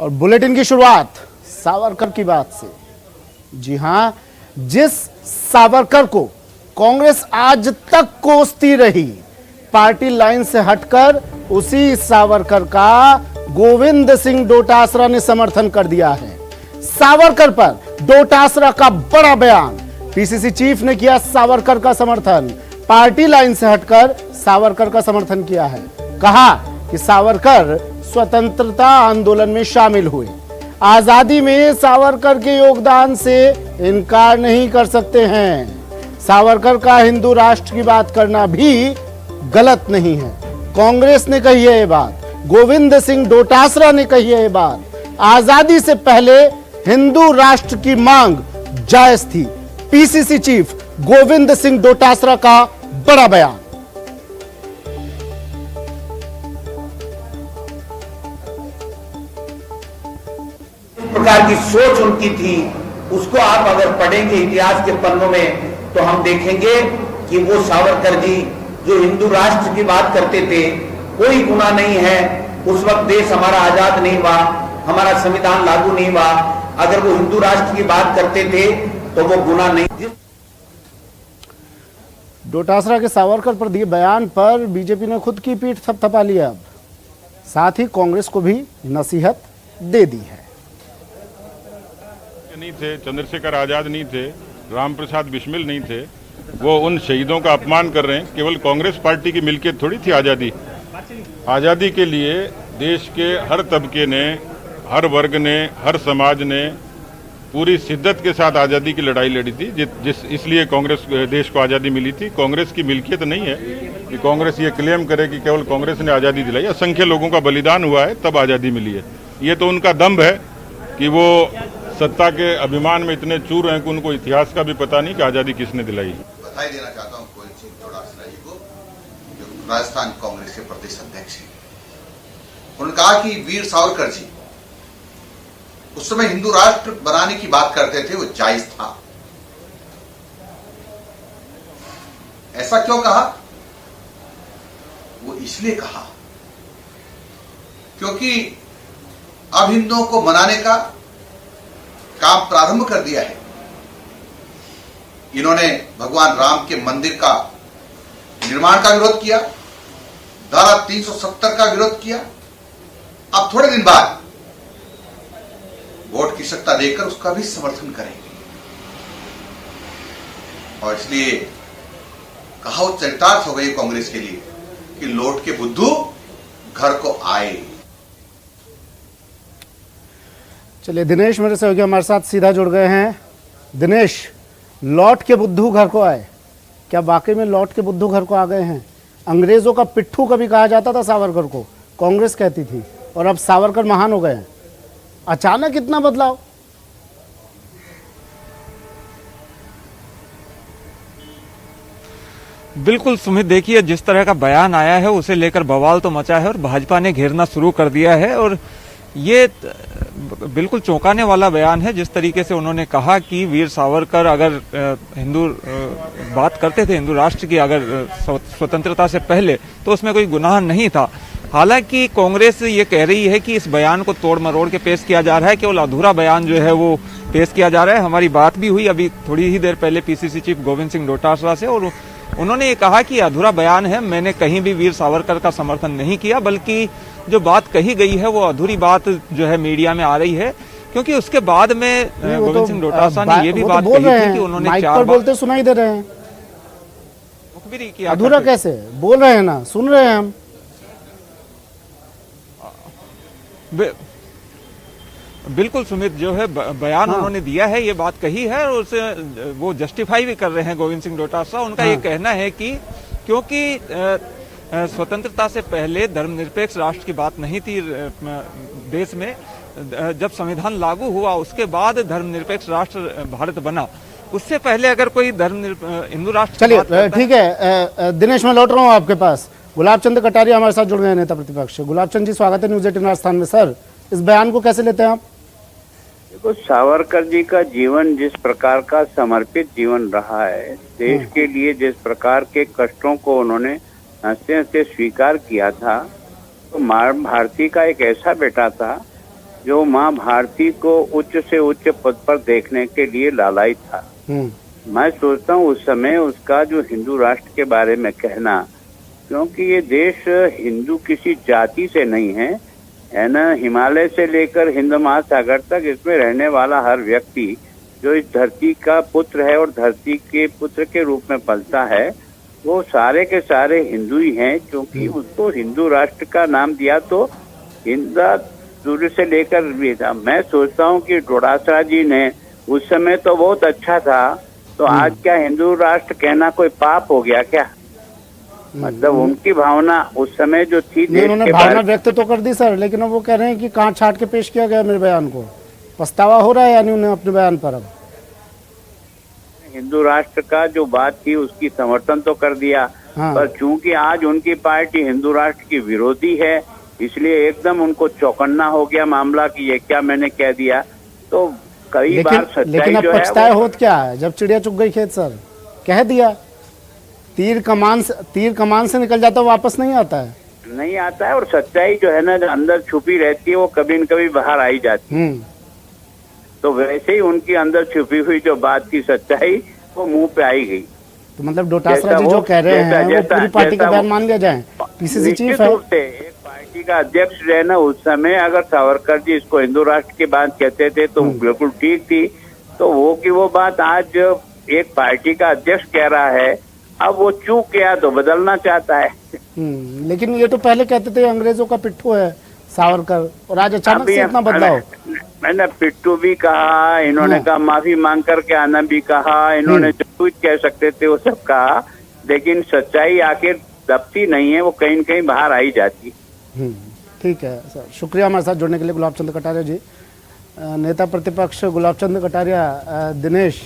और बुलेटिन की शुरुआत सावरकर की बात से। जी हां, जिस सावरकर को कांग्रेस आज तक कोसती रही, पार्टी लाइन से हटकर उसी सावरकर का गोविंद सिंह डोटासरा ने समर्थन कर दिया है। सावरकर पर डोटासरा का बड़ा बयान, पीसीसी चीफ ने किया सावरकर का समर्थन, पार्टी लाइन से हटकर सावरकर का समर्थन किया है। कहा कि सावरकर स्वतंत्रता आंदोलन में शामिल हुए, आजादी में सावरकर के योगदान से इनकार नहीं कर सकते हैं। सावरकर का हिंदू राष्ट्र की बात करना भी गलत नहीं है। कांग्रेस ने कही है ये बात, गोविंद सिंह डोटासरा ने कही है ये बात। आजादी से पहले हिंदू राष्ट्र की मांग जायज थी। पीसीसी चीफ गोविंद सिंह डोटासरा का बड़ा बयान। प्रकार की सोच उनकी थी, उसको आप अगर पढ़ेंगे इतिहास के पन्नों में तो हम देखेंगे कि वो सावरकर जी जो हिंदू राष्ट्र की बात करते थे, कोई गुनाह नहीं है। उस वक्त देश हमारा आजाद नहीं हुआ, हमारा संविधान लागू नहीं हुआ। अगर वो हिंदू राष्ट्र की बात करते थे तो वो गुनाह नहीं। डोटासरा के सावरकर पर दिए बयान पर बीजेपी ने खुद की पीठ थपथपा लिया। अब साथ ही कांग्रेस को भी नसीहत दे दी है। नहीं थे, चंद्रशेखर आजाद नहीं थे, राम प्रसाद बिस्मिल नहीं थे, वो उन शहीदों का अपमान कर रहे हैं। केवल कांग्रेस पार्टी की मिल्कियत थोड़ी थी आज़ादी। आज़ादी के लिए देश के हर तबके ने, हर वर्ग ने, हर समाज ने पूरी शिद्दत के साथ आज़ादी की लड़ाई लड़ी थी, इसलिए कांग्रेस देश को आज़ादी मिली थी। कांग्रेस की मिल्कियत नहीं है कि कांग्रेस ये क्लेम करे कि केवल कांग्रेस ने आज़ादी दिलाई। असंख्य लोगों का बलिदान हुआ है तब आज़ादी मिली है। ये तो उनका दम्भ है कि वो सत्ता के अभिमान में इतने चूर हैं कि उनको इतिहास का भी पता नहीं कि आज़ादी किसने दिलाई। बधाई देना चाहता हूं गोविंद सिंह डोटासरा जी को, जो राजस्थान कांग्रेस के प्रदेश अध्यक्ष हैं। उन्होंने कहा कि वीर सावरकर जी उस समय हिंदू राष्ट्र बनाने की बात करते थे, वो जायज था। ऐसा क्यों कहा? वो इसलिए कहा क्योंकि अब हिंदुओं को मनाने का काम प्रारंभ कर दिया है। इन्होंने भगवान राम के मंदिर का निर्माण का विरोध किया, धारा 370 का विरोध किया। अब थोड़े दिन बाद वोट की सत्ता देकर उसका भी समर्थन करेंगे। और इसलिए कहावत चरितार्थ हो गई कांग्रेस के लिए कि लौट के बुद्धू घर को आए। चलिए, दिनेश मेरे सहयोगी हमारे साथ सीधा जुड़ गए हैं। दिनेश, लौट के बुद्धू घर को आए, क्या वाकई में लौट के बुद्धू घर को आ गए हैं? अंग्रेजों का पिट्ठू कभी कहा जाता था सावरकर को, कांग्रेस कहती थी, और अब सावरकर महान हो गए हैं। अचानक इतना बदलाव? बिल्कुल सुमित, देखिए जिस तरह का बयान आया है उसे लेकर बवाल तो मचा है और भाजपा ने घेरना शुरू कर दिया है। और ये बिल्कुल चौंकाने वाला बयान है जिस तरीके से उन्होंने कहा कि वीर सावरकर अगर हिंदू बात करते थे हिंदू राष्ट्र की अगर स्वतंत्रता से पहले, तो उसमें कोई गुनाह नहीं था। हालांकि कांग्रेस ये कह रही है कि इस बयान को तोड़ मरोड़ के पेश किया जा रहा है, केवल अधूरा बयान जो है वो पेश किया जा रहा है। हमारी बात भी हुई अभी थोड़ी ही देर पहले पीसीसी चीफ गोविंद सिंह डोटासरा से, और उन्होंने ये कहा कि अधूरा बयान है, मैंने कहीं भी वीर सावरकर का समर्थन नहीं किया, बल्कि जो बात कही गई है वो अधूरी बात जो है मीडिया में आ रही है। क्योंकि उसके बाद में गोविंद सिंह डोटासरा ने ये भी बात कही थी कि उन्होंने 4 बार बोलते सुनाई दे रहे हैं, मुखबिरी किया। अधूरा कैसे बोल रहे हैं? ना सुन रहे हैं हम। बिल्कुल सुमित, जो है बयान उन्होंने दिया है, ये बात कही है और उसे वो जस्टिफाई भी कर रहे हैं गोविंद सिंह डोटासरा। उनका ये कहना है कि क्योंकि स्वतंत्रता से पहले धर्मनिरपेक्ष राष्ट्र की बात नहीं थी देश में, जब संविधान लागू हुआ उसके बाद धर्मनिरपेक्ष राष्ट्र भारत बना। उससे पहले अगर कोई हिंदू राष्ट्र, चलिए ठीक है दिनेश, मैं लौट रहा हूँ आपके पास। गुलाब चंद कटारिया हमारे साथ जुड़ गए, नेता प्रतिपक्ष। गुलाब चंद जी, स्वागत है न्यूज 18 राजस्थान में। सर, इस बयान को कैसे लेते हैं आप? देखो, सावरकर जी का जीवन जिस प्रकार का समर्पित जीवन रहा है, देश के लिए जिस प्रकार के कष्टों को उन्होंने हंसते हंसते स्वीकार किया था, तो भारती का एक ऐसा बेटा था जो माँ भारती को उच्च से उच्च पद पर देखने के लिए लालायित था। मैं सोचता हूँ उस समय उसका जो हिंदू राष्ट्र के बारे में कहना, क्योंकि ये देश हिंदू किसी जाति से नहीं है ना, हिमालय से लेकर हिंद महासागर तक इसमें रहने वाला हर व्यक्ति जो इस धरती का पुत्र है और धरती के पुत्र के रूप में पलता है, वो सारे के सारे हिंदू ही हैं। क्योंकि उसको हिंदू राष्ट्र का नाम दिया तो हिंदा दूर से लेकर भी था। मैं सोचता हूँ कि डोटासरा जी ने उस समय तो बहुत अच्छा था, तो आज क्या हिंदू राष्ट्र कहना कोई पाप हो गया क्या? मतलब उनकी भावना उस समय जो थी, उन्होंने भावना व्यक्त तो कर दी सर, लेकिन अब वो कह रहे हैं कि काट छाट के पेश किया गया मेरे बयान को। पछतावा हो रहा है यानी उन्हें अपने बयान पर। अब हिंदू राष्ट्र का जो बात थी उसकी समर्थन तो कर दिया, पर चूंकि आज उनकी पार्टी हिंदू राष्ट्र की विरोधी है, इसलिए एकदम उनको चौकन्ना हो गया मामला कि ये क्या मैंने कह दिया। तो कई बार सच्चाई लेकिन अब जो है पछताए होत क्या है, जब चिड़िया चुग गई खेत सर, कह दिया। तीर कमान से निकल जाता वापस नहीं आता है, नहीं आता है। और सच्चाई जो है ना, जो अंदर छुपी रहती है वो कभी न कभी बाहर आई जाती है। तो वैसे ही उनकी अंदर छुपी हुई जो बात की सच्चाई वो मुंह पे आई गई। तो मतलब डोटासरा जी जो कह रहे हैं वो पूरी पार्टी का बयान मान लिया जाए। पीसीसी चीफ है, एक पार्टी का अध्यक्ष जो है ना, उस समय अगर सावरकर जी इसको हिंदू राष्ट्र की बात कहते थे तो बिल्कुल ठीक थी। तो वो बात आज एक पार्टी का अध्यक्ष कह रहा है, अब वो चूक गया तो बदलना चाहता है। लेकिन ये तो पहले कहते थे अंग्रेजों का पिट्ठू है सावरकर, और आज अचानक से इतना बदलाव। मैंने पिट्ठू भी कहा, इन्होंने कहा माफी मांग करके आना भी कहा, इन्होंने जो कुछ कह सकते थे वो सब कहा, लेकिन सच्चाई आखिर दबती नहीं है, वो कहीं न कहीं बाहर आई जाती। ठीक है सर, शुक्रिया हमारे साथ जुड़ने के लिए गुलाब चंद कटारिया जी। नेता प्रतिपक्ष गुलाब चंद कटारिया, दिनेश,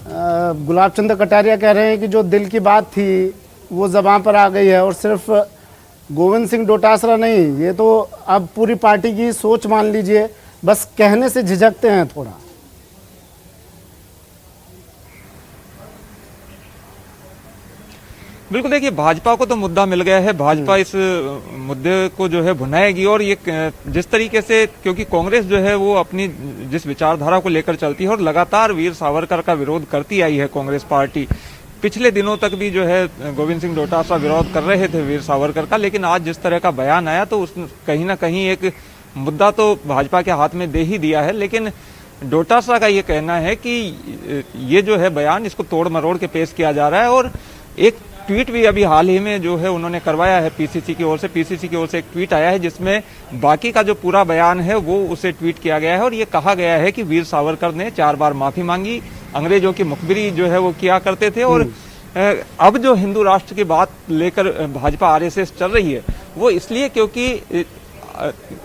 गुलाब चंद कटारिया कह रहे हैं कि जो दिल की बात थी वो ज़बान पर आ गई है, और सिर्फ गोविंद सिंह डोटासरा नहीं, ये तो अब पूरी पार्टी की सोच मान लीजिए, बस कहने से झिझकते हैं थोड़ा। बिल्कुल, देखिए भाजपा को तो मुद्दा मिल गया है, भाजपा इस मुद्दे को जो है भुनाएगी। और ये जिस तरीके से, क्योंकि कांग्रेस जो है वो अपनी जिस विचारधारा को लेकर चलती है और लगातार वीर सावरकर का विरोध करती आई है कांग्रेस पार्टी, पिछले दिनों तक भी जो है गोविंद सिंह डोटासरा विरोध कर रहे थे वीर सावरकर का, लेकिन आज जिस तरह का बयान आया तो कहीं ना कहीं एक मुद्दा तो भाजपा के हाथ में दे ही दिया है। लेकिन डोटासरा का ये कहना है कि ये जो है बयान, इसको तोड़ मरोड़ के पेश किया जा रहा है। और एक ट्वीट भी अभी हाल ही में जो है उन्होंने करवाया है पीसीसी की ओर से। पीसीसी की ओर से एक ट्वीट आया है जिसमें बाकी का जो पूरा बयान है वो उसे ट्वीट किया गया है, और ये कहा गया है कि वीर सावरकर ने 4 बार माफी मांगी, अंग्रेजों की मुखबिरी जो है वो किया करते थे, और अब जो हिंदू राष्ट्र की बात लेकर भाजपा आरएसएस चल रही है वो इसलिए क्योंकि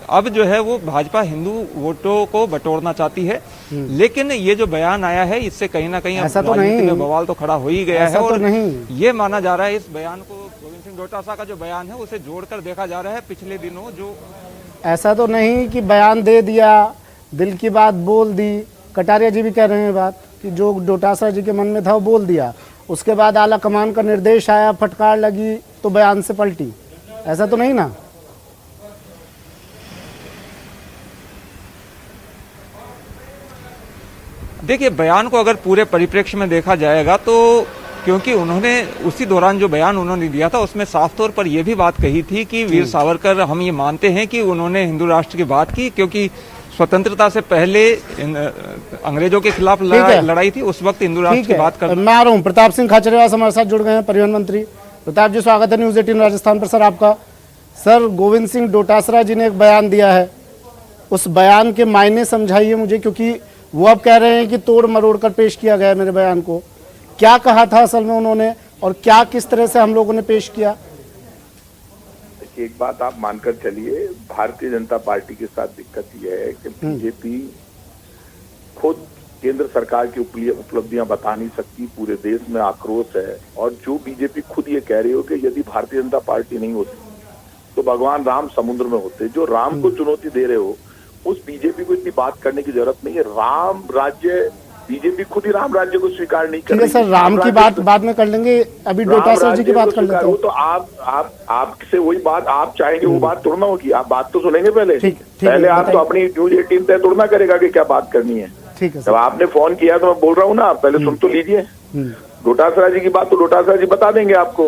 अब जो है वो भाजपा हिंदू वोटों को बटोरना चाहती है। लेकिन ये जो बयान आया है इससे कहीं ना कहीं राजनीति में बवाल तो खड़ा हो ही गया है, और ये माना जा रहा है इस बयान को, गोविंद सिंह डोटासरा का जो बयान है उसे जोड़कर देखा जा रहा है पिछले दिनों जो। ऐसा तो नहीं कि बयान दे दिया, दिल की बात बोल दी। कटारिया जी भी कह रहे हैं बात कि जो डोटासरा जी के मन में था वो बोल दिया, उसके बाद आला कमान का निर्देश आया, फटकार लगी तो बयान से पलटी। ऐसा तो नहीं ना? देखिए, बयान को अगर पूरे परिप्रेक्ष्य में देखा जाएगा तो क्योंकि उन्होंने उसी दौरान जो बयान उन्होंने दिया था उसमें साफ तौर पर यह भी बात कही थी कि वीर सावरकर, हम ये मानते हैं कि उन्होंने हिंदू राष्ट्र की बात की, क्योंकि स्वतंत्रता से पहले अंग्रेजों के खिलाफ लड़ाई थी, उस वक्त हिंदू राष्ट्र की बात कर। मैं आ रहा हूँ, प्रताप सिंह खाचरियावास हमारे साथ जुड़ गए हैं, परिवहन मंत्री। प्रताप जी, स्वागत है न्यूज 18 राजस्थान पर। सर आपका, सर गोविंद सिंह डोटासरा जी ने एक बयान दिया है, उस बयान के मायने समझाइए मुझे, क्योंकि वो अब कह रहे हैं कि तोड़ मरोड़ कर पेश किया गया मेरे बयान को। क्या कहा था असल में उन्होंने, और क्या किस तरह से हम लोगों ने पेश किया? एक बात आप मानकर चलिए, भारतीय जनता पार्टी के साथ दिक्कत यह है कि बीजेपी खुद केंद्र सरकार की उपलब्धियां बता नहीं सकती, पूरे देश में आक्रोश है। और जो बीजेपी खुद ये कह रही हो कि यदि भारतीय जनता पार्टी नहीं होती तो भगवान राम समुद्र में होते, जो राम को चुनौती दे रहे हो उस बीजेपी को इतनी बात करने की जरूरत नहीं है। राम राज्य बीजेपी खुद ही राम राज्य को स्वीकार नहीं कर ठीक है रही। सर, राम की बात बाद में कर लेंगे, अभी डोटासरा जी की बात कर लेते हैं। तो आपसे वही बात आप चाहेंगे वो बात तोड़ना होगी, आप बात तो सुनेंगे पहले। ठीक, पहले आप तो अपनी न्यूज 18 तय तोड़ना करेगा कि क्या बात करनी है। ठीक है जब आपने फोन किया तो मैं बोल रहा हूँ ना, आप पहले सुन तो लीजिए। डोटासरा जी की बात तो डोटासरा जी बता देंगे आपको,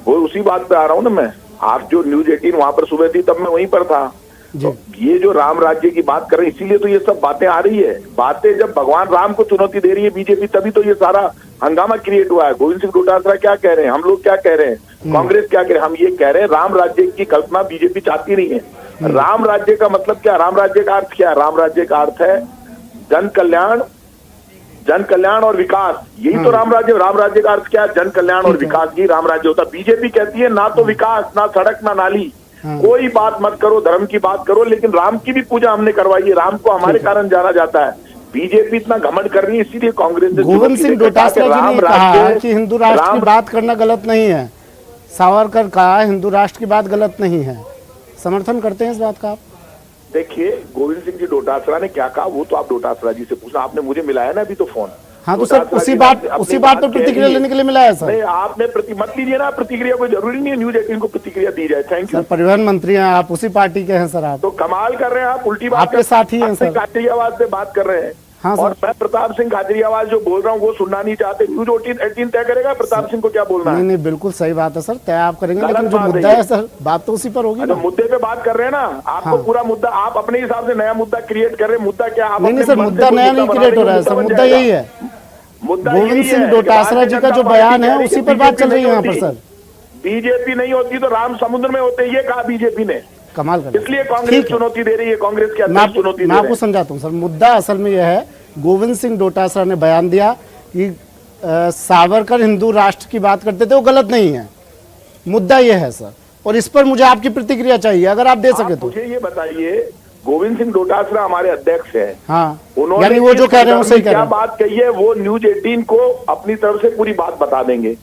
वो उसी बात पे आ रहा हूँ ना मैं। आप जो न्यूज 18 वहां पर सुबह थी तब मैं वहीं पर था। तो ये जो राम राज्य की बात कर रहे हैं, इसीलिए तो ये सब बातें आ रही है। बातें जब भगवान राम को चुनौती दे रही है बीजेपी, तभी तो ये सारा हंगामा क्रिएट हुआ है। गोविंद सिंह डोटासरा क्या कह रहे हैं, हम लोग क्या कह रहे हैं, कांग्रेस क्या कह रहे हैं, हम ये कह रहे हैं राम राज्य की कल्पना बीजेपी चाहती नहीं है। राम राज्य का मतलब क्या, राम राज्य का अर्थ क्या है? राम राज्य का अर्थ है जन कल्याण और विकास, यही तो राम राज्य का अर्थ क्या है? जन कल्याण और विकास, ही राम राज्य होता। बीजेपी कहती है ना तो विकास, ना सड़क, ना नाली, कोई बात मत करो, धर्म की बात करो, लेकिन राम की भी पूजा हमने करवाई है, राम को हमारे कारण जाना जाता है। बीजेपी इतना घमंड कर रही है, इसीलिए कांग्रेस ने गोविंद सिंह डोटासरा जी ने कहा कि हिंदू राष्ट्र की बात करना गलत नहीं है। सावरकर का हिंदू राष्ट्र की बात गलत नहीं है, समर्थन करते हैं इस बात का आप? देखिए, गोविंद सिंह जी डोटासरा ने क्या कहा वो तो आप डोटासरा जी से पूछना, आपने मुझे मिलाया ना अभी तो फोन। हाँ तो सर उसी बात पर प्रतिक्रिया लेने के लिए मिला है सर। नहीं, आपने मत लीजिए ना प्रतिक्रिया, कोई जरूरी नहीं है न्यूज 18 को प्रतिक्रिया दी जाए। थैंक यू सर, परिवहन मंत्री हैं आप, उसी पार्टी के हैं सर आप। तो कमाल कर रहे हैं आप, उल्टी बात आपके साथ ही हैं सर। खाचरियावास से बात कर रहे हैं। हाँ और मैं प्रताप सिंह खाचरियावास जो बोल रहा हूँ वो सुनना नहीं चाहते। न्यूज 18 तय करेगा प्रताप सिंह को क्या बोलना है। नहीं, बिल्कुल सही बात है सर, तय आप करेंगे, लेकिन जो मुद्दा है सर, बात तो उसी पर होगी ना। मुद्दे पे बात कर रहे हैं ना, आपको पूरा मुद्दा, आप अपने हिसाब से नया मुद्दा क्रिएट कर रहे हैं। मुद्दा क्या? नहीं सर, मुद्दा नया नहीं क्रिएट हो रहा है सर, मुद्दा यही है। गोविंद सिंह डोटासरा जी का जो बयान है उसी पर बात चल रही है यहाँ पर सर। बीजेपी नहीं होती तो राम समुद्र में होते, ये कहा बीजेपी ने, कमाल कर, इसलिए कांग्रेस चुनौती दे रही है, कांग्रेस की अध्यक्ष चुनौती दे रहे हैं। मैं आपको समझाता हूँ सर, मुद्दा असल में यह है, गोविंद सिंह डोटासरा ने बयान दिया कि सावरकर हिंदू राष्ट्र की बात करते थे, वो गलत नहीं है। मुद्दा यह है सर, और इस पर मुझे आपकी प्रतिक्रिया चाहिए, अगर आप दे सके तो। मुझे ये बताइए, गोविंद सिंह डोटासरा हमारे अध्यक्ष हैं। हाँ, उन्होंने यानी वो जो कह रहे हैं सही कह रहे क्या हैं। बात कही है वो न्यूज 18 को अपनी तरफ से पूरी बात बता देंगे।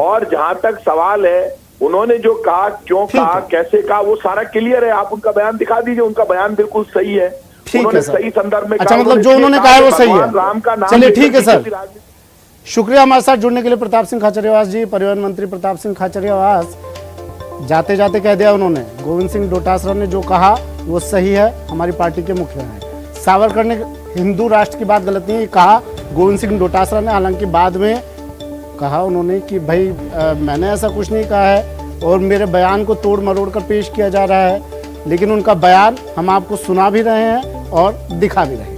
और जहां तक सवाल है, उन्होंने जो कहा, क्यों कहा, कैसे कहा, वो सारा क्लियर है। आप उनका बयान दिखा दीजिए, उनका बयान बिल्कुल सही है। ठीक है सर, सही संदर्भ में अच्छा, मतलब जो उन्होंने कहा है वो सही है। राम का नाम, चलिए ठीक है सर, शुक्रिया हमारे साथ जुड़ने के लिए प्रताप सिंह खाचरियावास जी। परिवहन मंत्री प्रताप सिंह खाचरियावास, जाते जाते कह दिया उन्होंने, गोविंद सिंह डोटासरा ने जो कहा वो सही है, हमारी पार्टी के मुखिया हैं। सावरकर ने हिंदू राष्ट्र की बात गलत नहीं कहा गोविंद सिंह डोटासरा ने, हालांकि बाद में कहा उन्होंने कि भाई मैंने ऐसा कुछ नहीं कहा है और मेरे बयान को तोड़ मरोड़ कर पेश किया जा रहा है, लेकिन उनका बयान हम आपको सुना भी रहे हैं और दिखा भी रहे हैं।